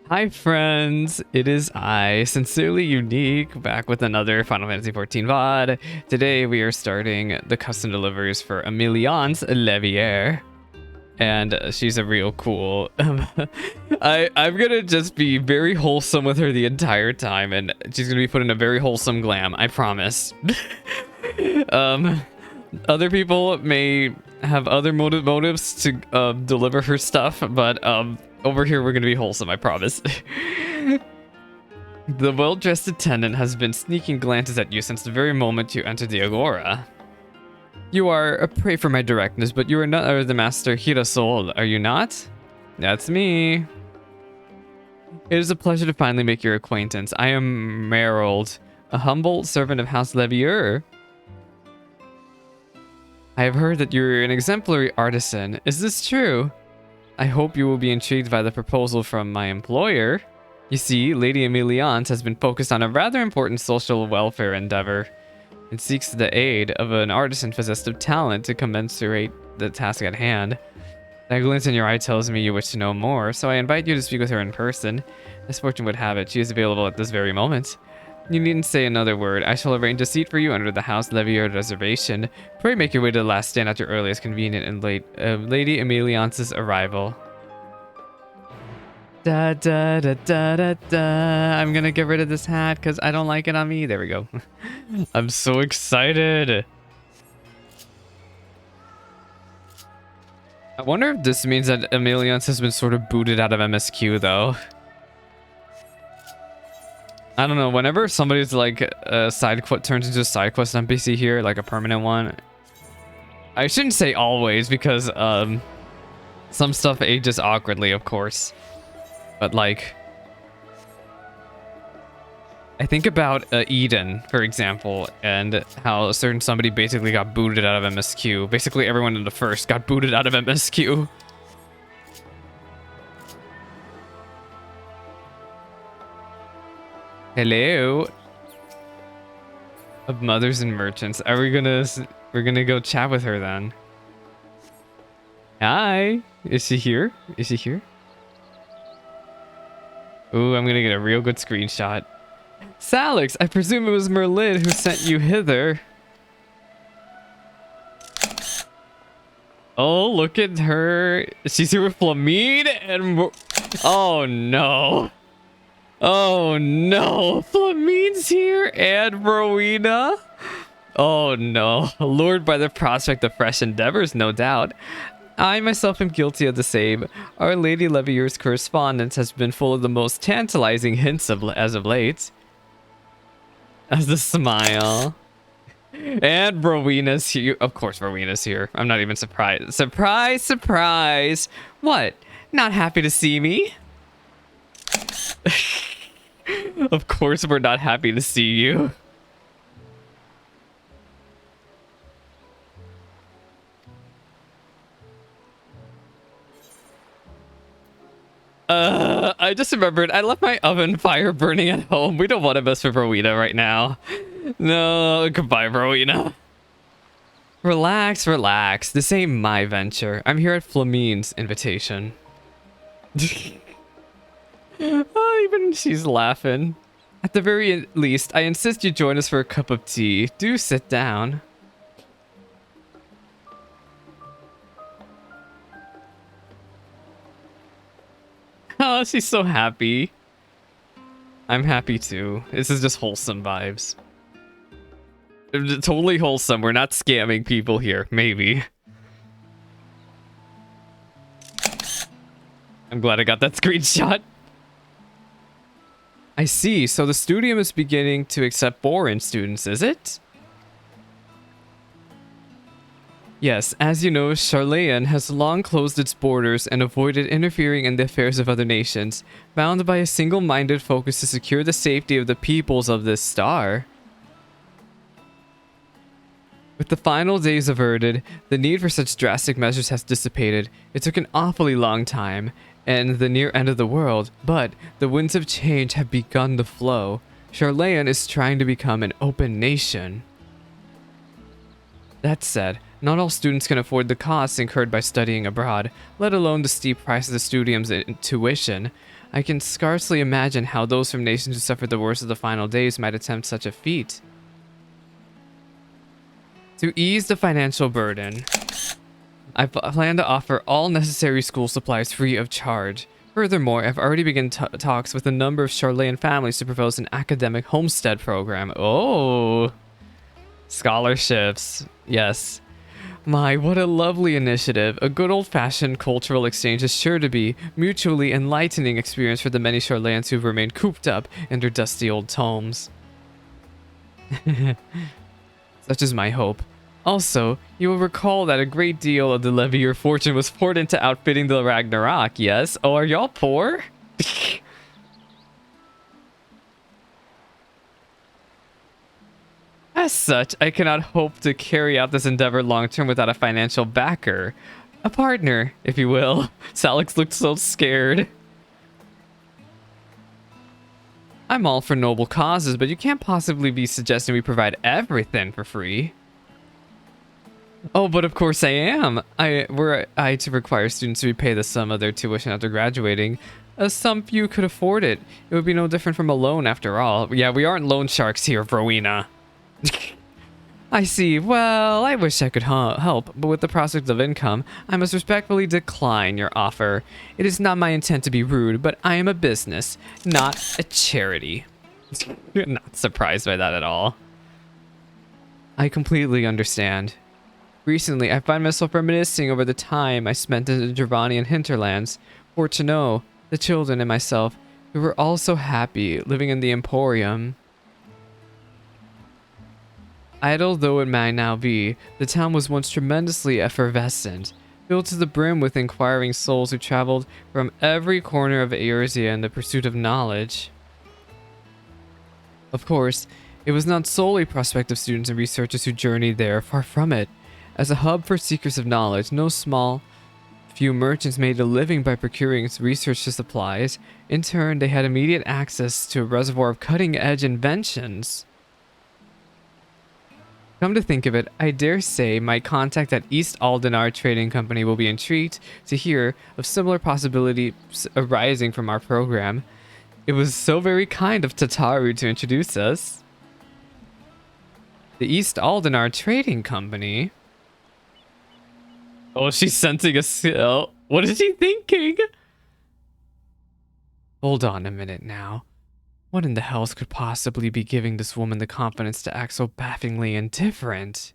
Hi friends, it is I, Sincerely Unique, back with another Final Fantasy XIV VOD. Today we are starting the custom deliveries for Ameliance Levier. And she's a real cool... I'm gonna just be very wholesome with her the entire time, and she's gonna be put in a very wholesome glam, I promise. Other people may have other motives to deliver her stuff, but over here we're gonna be wholesome, I promise. The well-dressed attendant has been sneaking glances at you since the very moment you entered the Agora. You are a prey for my directness, but you are not the Master Hirasol, are you not? That's me. It is a pleasure to finally make your acquaintance. I am Merold, a humble servant of House Levier. I have heard that you're an exemplary artisan. Is this true? I hope you will be intrigued by the proposal from my employer. You see, Lady Ameliance has been focused on a rather important social welfare endeavor. It seeks the aid of an artisan possessed of talent to commensurate the task at hand. That glint in your eye tells me you wish to know more, so I invite you to speak with her in person. As fortune would have it, she is available at this very moment. You needn't say another word. I shall arrange a seat for you under the House Levier reservation. Pray make your way to the last stand at your earliest convenient and late Lady Ameliance's arrival. Da da da da da da. I'm gonna get rid of this hat because I don't like it on me. There we go. I'm so excited. I wonder if this means that Ameliance has been sort of booted out of MSQ though. I don't know, whenever somebody's like a side quest turns into a side quest NPC here, like a permanent one. I shouldn't say always because some stuff ages awkwardly, of course. But like, I think about Eden, for example, and how a certain somebody basically got booted out of MSQ. Basically everyone in the first got booted out of MSQ. Hello. Of mothers and merchants. Are we gonna... We're gonna go chat with her then. Hi. Is she here? Is she here? Ooh, I'm gonna get a real good screenshot. Salix, I presume it was Merlin who sent you hither. Oh, look at her. She's here with Flamine and... Oh no. Oh no, Flamine's here and Rowena. Oh no, lured by the prospect of fresh endeavors, no doubt. I myself am guilty of the same. Our Lady Levier's correspondence has been full of the most tantalizing hints as of late. As the smile. And Rowena's here. Of course Rowena's here. I'm not even surprised. Surprise, surprise. What? Not happy to see me? Of course we're not happy to see you. I just remembered I left my oven fire burning at home. We don't want to mess with Rowena right now. No, goodbye Rowena. Relax, relax. This ain't my venture. I'm here at Flamine's invitation. Oh, even she's laughing. At the very least, I insist you join us for a cup of tea. Do sit down. Oh, she's so happy. I'm happy too. This is just wholesome vibes. Totally wholesome. We're not scamming people here. Maybe. I'm glad I got that screenshot. I see. So the studio is beginning to accept foreign students, is it? Yes, as you know, Charlayan has long closed its borders and avoided interfering in the affairs of other nations, bound by a single-minded focus to secure the safety of the peoples of this star. With the final days averted, the need for such drastic measures has dissipated. It took an awfully long time, and the near end of the world, but the winds of change have begun to flow. Charlayan is trying to become an open nation. That said, Not all students can afford the costs incurred by studying abroad, let alone the steep price of the studium's tuition. I can scarcely imagine how those from nations who suffered the worst of the final days might attempt such a feat. To ease the financial burden, I plan to offer all necessary school supplies free of charge. Furthermore, I've already begun talks with a number of Charlean families to propose an academic homestead program. Oh, scholarships. Yes. My, what a lovely initiative. A good old-fashioned cultural exchange is sure to be mutually enlightening experience for the many Charleans who've remained cooped up in their dusty old tomes. Such is my hope. Also, you will recall that a great deal of the Levier fortune was poured into outfitting the Ragnarok, yes? Oh, are y'all poor? As such, I cannot hope to carry out this endeavor long term without a financial backer. A partner, if you will. Salix looked so scared. I'm all for noble causes, but you can't possibly be suggesting we provide everything for free. Oh, but of course I am. Were I to require students to repay the sum of their tuition after graduating, some few could afford it. It would be no different from a loan after all. Yeah, we aren't loan sharks here, Rowena. I see. Well, I wish I could help, but with the prospect of income, I must respectfully decline your offer. It is not my intent to be rude, but I am a business, not a charity. Not surprised by that at all. I completely understand. Recently, I find myself reminiscing over the time I spent in the Giovannian hinterlands. For to know, the children and myself, we were all so happy living in the Emporium. Idle though it may now be, the town was once tremendously effervescent, filled to the brim with inquiring souls who traveled from every corner of Eorzea in the pursuit of knowledge. Of course, it was not solely prospective students and researchers who journeyed there, far from it. As a hub for seekers of knowledge, no small few merchants made a living by procuring research supplies. In turn, they had immediate access to a reservoir of cutting-edge inventions. Come to think of it, I dare say my contact at East Aldenar Trading Company will be intrigued to hear of similar possibilities arising from our program. It was so very kind of Tataru to introduce us. The East Aldenar Trading Company? Oh, she's sensing a skill. What is she thinking? Hold on a minute now. What in the hells could possibly be giving this woman the confidence to act so bafflingly indifferent?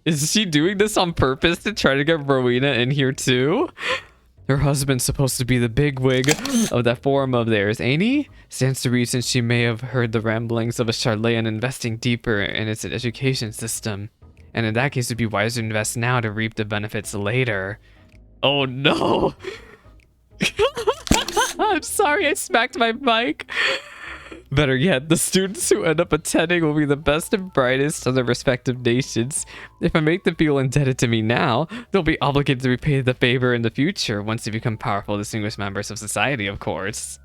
Is she doing this on purpose to try to get Rowena in here too? Her husband's supposed to be the bigwig of that forum of theirs, ain't he? Stands to reason she may have heard the ramblings of a Charlean investing deeper in its education system. And in that case, it'd be wiser to invest now to reap the benefits later. Oh no! I'm sorry I smacked my mic. Better yet, the students who end up attending will be the best and brightest of their respective nations. If I make them feel indebted to me now, they'll be obligated to repay the favor in the future once they become powerful, distinguished members of society, of course.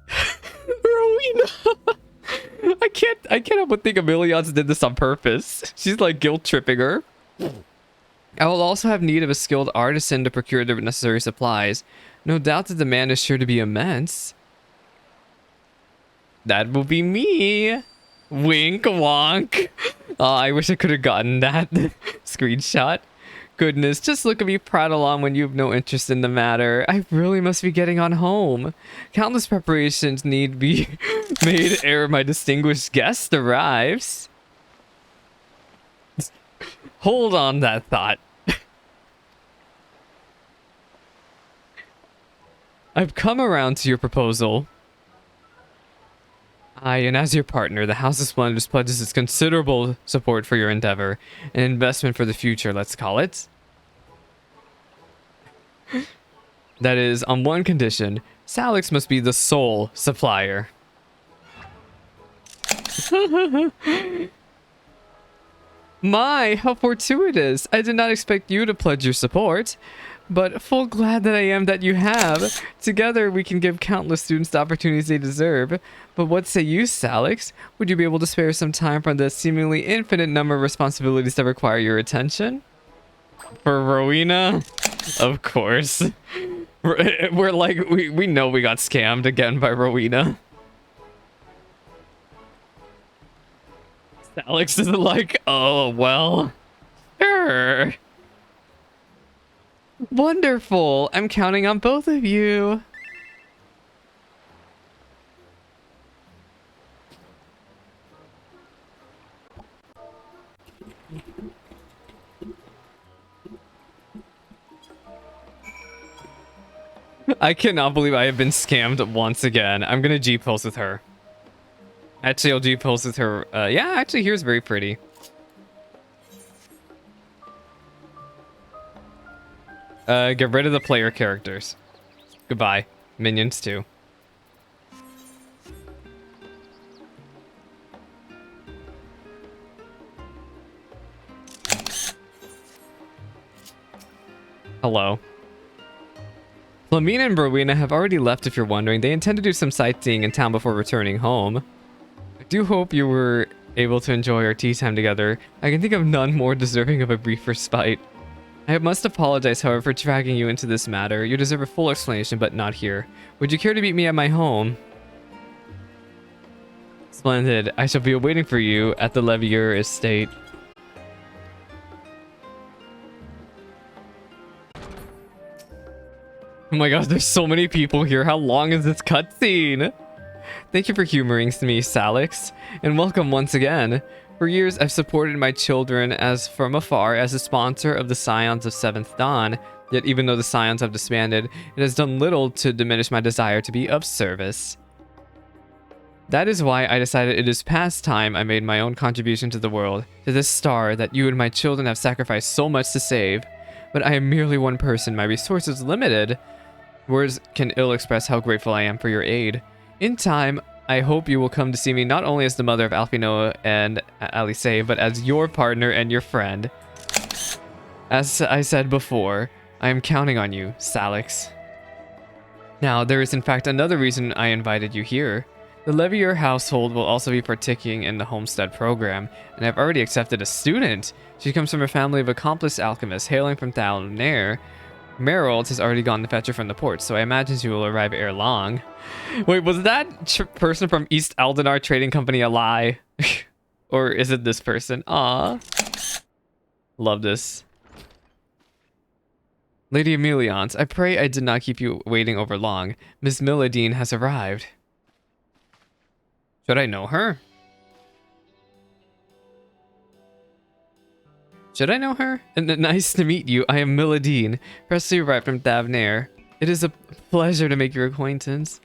Rowena! I can't help but think Ameliance did this on purpose. She's like guilt tripping her. I will also have need of a skilled artisan to procure the necessary supplies. No doubt the demand is sure to be immense. That will be me. Wink wonk. Oh, I wish I could have gotten that screenshot. Goodness, just look at me prattle on when you have no interest in the matter. I really must be getting on home. Countless preparations need be made ere my distinguished guest arrives. Hold on that thought. I've come around to your proposal. And as your partner, the House of Splendors pledges its considerable support for your endeavor. An investment for the future, let's call it. That is, on one condition, Salix must be the sole supplier. My, how fortuitous. I did not expect you to pledge your support. but full glad that I am that you have. Together, we can give countless students the opportunities they deserve. But what say you, Salix? Would you be able to spare some time from the seemingly infinite number of responsibilities that require your attention? For Rowena? Of course. We're like, we know we got scammed again by Rowena. Salix is like, oh, well, sure. Wonderful. I'm counting on both of you. I cannot believe I have been scammed once again. I'm gonna G-pose with her. Actually, I'll G-pose with her. Yeah, actually, here's very pretty. Get rid of the player characters. Goodbye. Minions too. Hello. Flamina and Rowena have already left if you're wondering. They intend to do some sightseeing in town before returning home. I do hope you were able to enjoy our tea time together. I can think of none more deserving of a brief respite. I must apologize, however, for dragging you into this matter. You deserve a full explanation, but not here. Would you care to meet me at my home? Splendid. I shall be waiting for you at the Levier estate. Oh my gosh, there's so many people here. How long is this cutscene? Thank you for humoring me, Salix, and welcome once again. For years, I've supported my children as from afar as a sponsor of the Scions of Seventh Dawn. Yet even though the Scions have disbanded, it has done little to diminish my desire to be of service. That is why I decided it is past time I made my own contribution to the world, to this star that you and my children have sacrificed so much to save. But I am merely one person, my resources limited. Words can ill express how grateful I am for your aid. In time, I hope you will come to see me not only as the mother of Alphino and Alice, but as your partner and your friend. As I said before, I am counting on you, Salix. Now, there is in fact another reason I invited you here. The Levier household will also be partaking in the Homestead program, and I've already accepted a student. She comes from a family of accomplished alchemists hailing from Thalnair. Merrill has already gone to fetch her from the port, so I imagine she will arrive ere long. Wait, was that person from East Aldenar Trading Company a lie? Or is it this person? Aw. Love this. Lady Ameliance, I pray I did not keep you waiting over long. Miss Milladine has arrived. Should I know her? Should I know her? Nice to meet you. I am Milladine, freshly arrived from Thavnair. It is a pleasure to make your acquaintance.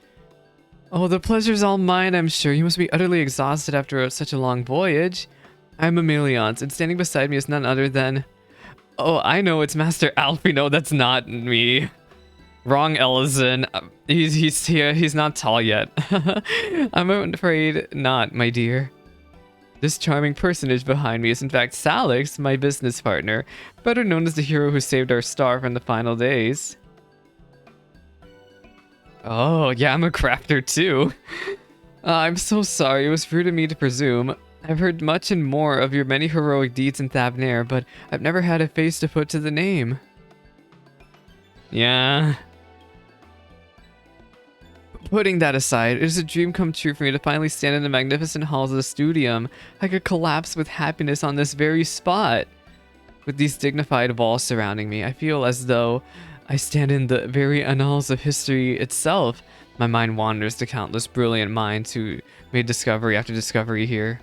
Oh, the pleasure's all mine, I'm sure. You must be utterly exhausted after such a long voyage. I'm Ameliance, and standing beside me is none other than... Oh, I know, it's Master Alfie. No, that's not me. Wrong, Ellison. He's here. He's not tall yet. I'm afraid not, my dear. This charming personage behind me is in fact Salix, my business partner, better known as the hero who saved our star from the final days. Oh, yeah, I'm a crafter too. I'm so sorry, it was rude of me to presume. I've heard much and more of your many heroic deeds in Thavnair, but I've never had a face to put to the name. Yeah. Putting that aside, it is a dream come true for me to finally stand in the magnificent halls of the Studium. I could collapse with happiness on this very spot. With these dignified walls surrounding me, I feel as though I stand in the very annals of history itself. My mind wanders to countless brilliant minds who made discovery after discovery here.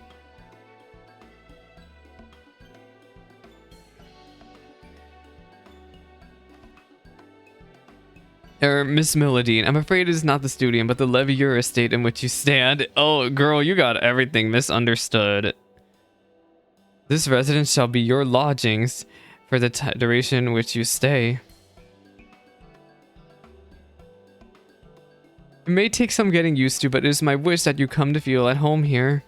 Miss Milladine, I'm afraid it is not the Studium, but the Levier estate in which you stand. Oh, girl, you got everything misunderstood. This residence shall be your lodgings for the duration which you stay. It may take some getting used to, but it is my wish that you come to feel at home here.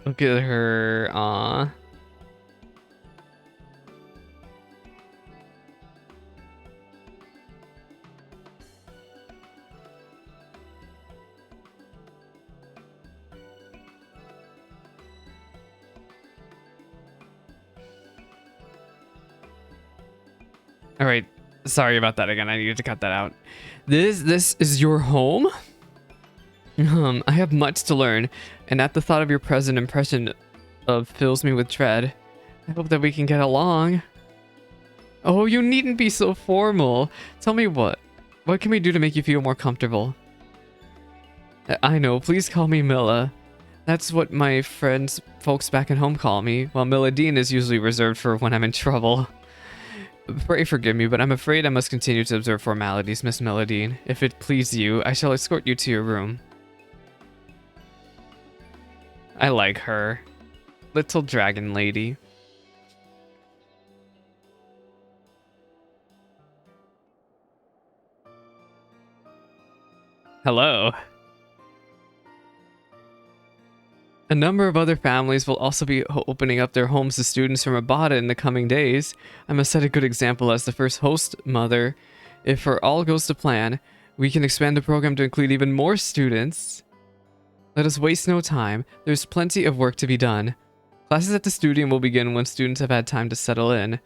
Look at her. Aw. All right. Sorry about that again. I needed to cut that out. This is your home? I have much to learn, and at the thought of your present impression of fills me with dread. I hope that we can get along. Oh, you needn't be so formal. Tell me what can we do to make you feel more comfortable? I know, please call me Milla. That's what my friends, folks back at home call me, while Milladine is usually reserved for when I'm in trouble. Pray forgive me, but I'm afraid I must continue to observe formalities, Miss Milladine. If it please you, I shall escort you to your room. I like her. Little dragon lady. Hello. A number of other families will also be opening up their homes to students from Abada in the coming days. I must set a good example as the first host mother. If all goes to plan, we can expand the program to include even more students. Let us waste no time. There's plenty of work to be done. Classes at the studio will begin when students have had time to settle in.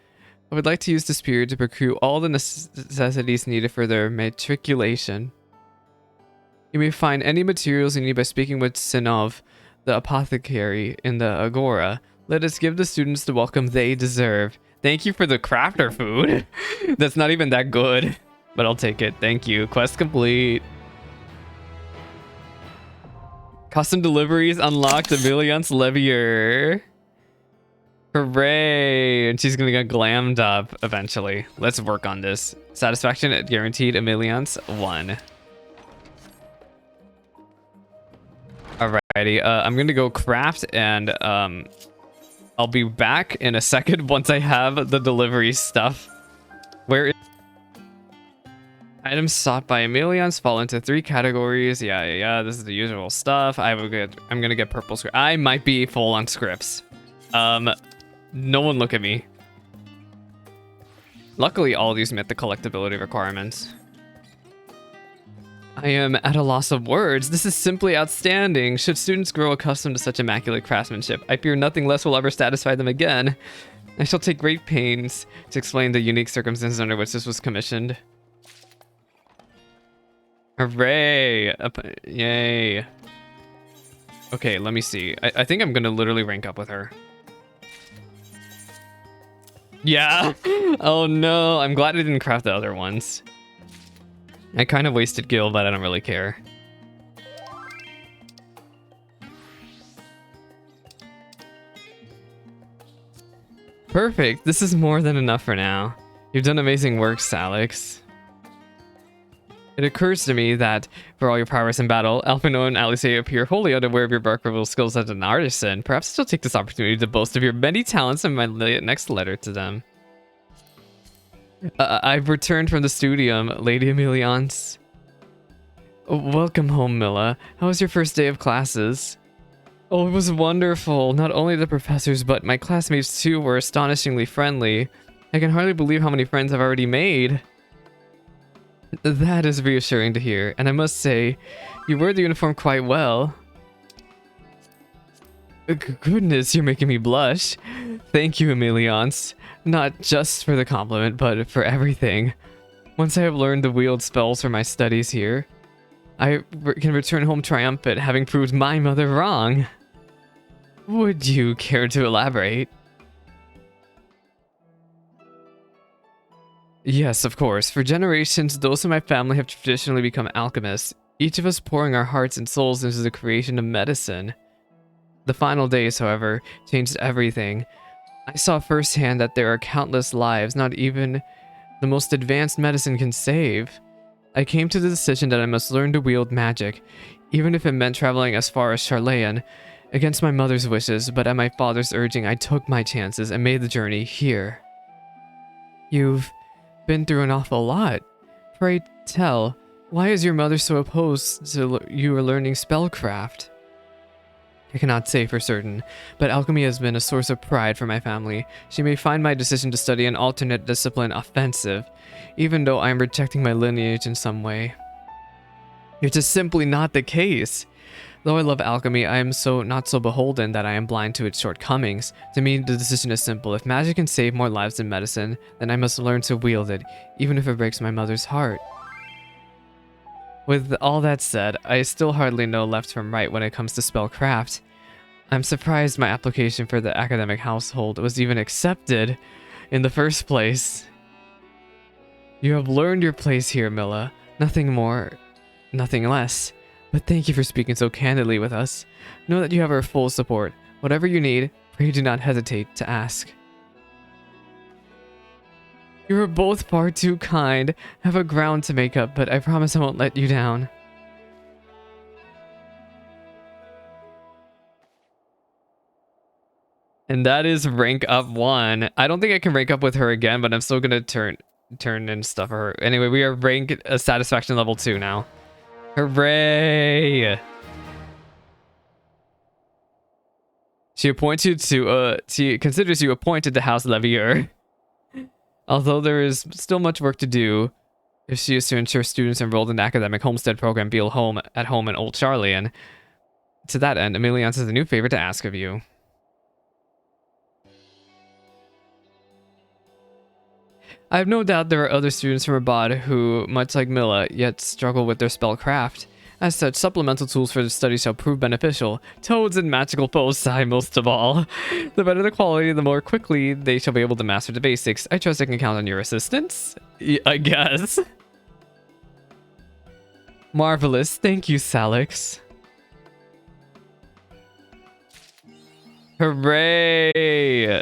I would like to use this period to procure all the necessities needed for their matriculation. You may find any materials you need by speaking with Sinov, the apothecary, in the Agora. Let us give the students the welcome they deserve. Thank you for the crafter food. That's not even that good, but I'll take it. Thank you. Quest complete. Custom deliveries unlocked. Ameliance Levier. Hooray! And she's gonna get glammed up eventually. Let's work on this. Satisfaction at guaranteed. Ameliance 1. Alrighty, I'm gonna go craft and I'll be back in a second once I have the delivery stuff. Where is items sought by Ameliance fall into 3 categories. Yeah, this is the usual stuff. I'm gonna get purple script. I might be full on scripts. No one look at me. Luckily, all of these met the collectability requirements. I am at a loss of words. This is simply outstanding. Should students grow accustomed to such immaculate craftsmanship, I fear nothing less will ever satisfy them again. I shall take great pains to explain the unique circumstances under which this was commissioned. Hooray! Yay. Okay, let me see. I think I'm gonna literally rank up with her. Yeah! Oh no, I'm glad I didn't craft the other ones. I kind of wasted gil, but I don't really care. Perfect. This is more than enough for now. You've done amazing work, Salix. It occurs to me that, for all your prowess in battle, Alphino and Alice appear wholly unaware of your remarkable skills as an artisan. Perhaps you'll take this opportunity to boast of your many talents in my next letter to them. I've returned from the studium, Lady Ameliance. Welcome home, Milla. How was your first day of classes? Oh, it was wonderful. Not only the professors, but my classmates too were astonishingly friendly. I can hardly believe how many friends I've already made. That is reassuring to hear, and I must say, you wear the uniform quite well. Goodness, you're making me blush. Thank you, Ameliance. Not just for the compliment, but for everything. Once I have learned the wield spells for my studies here, I can return home triumphant, having proved my mother wrong. Would you care to elaborate? Yes, of course. For generations, those in my family have traditionally become alchemists, each of us pouring our hearts and souls into the creation of medicine. The final days, however, changed everything. I saw firsthand that there are countless lives not even the most advanced medicine can save. I came to the decision that I must learn to wield magic, even if it meant traveling as far as Charlayan, against my mother's wishes, but at my father's urging, I took my chances and made the journey here. You've been through an awful lot. Pray tell, why is your mother so opposed to you learning spellcraft? I cannot say for certain, but alchemy has been a source of pride for my family. She may find my decision to study an alternate discipline offensive, even though I am rejecting my lineage in some way. It's just simply not the case. Though I love alchemy, I am not so beholden that I am blind to its shortcomings. To me, the decision is simple. If magic can save more lives than medicine, then I must learn to wield it, even if it breaks my mother's heart. With all that said, I still hardly know left from right when it comes to spellcraft. I'm surprised my application for the academic household was even accepted in the first place. You have learned your place here, Milla. Nothing more, nothing less. But thank you for speaking so candidly with us. Know that you have our full support. Whatever you need, pray do not hesitate to ask. You are both far too kind. I have a ground to make up, but I promise I won't let you down. And that is rank up 1. I don't think I can rank up with her again, but I'm still gonna turn in stuff for her. Anyway, we are rank satisfaction level 2 now. Hooray! She considers you appointed to House Levier. Although there is still much work to do, if she is to ensure students enrolled in the academic homestead program be at home in Old Charlian. To that end, Ameliance has a new favor to ask of you. I have no doubt there are other students from abroad who, much like Milla, yet struggle with their spellcraft. As such, supplemental tools for the study shall prove beneficial. Toads and magical foci, most of all. The better the quality, the more quickly they shall be able to master the basics. I trust I can count on your assistance? I guess. Marvelous. Thank you, Salix. Hooray!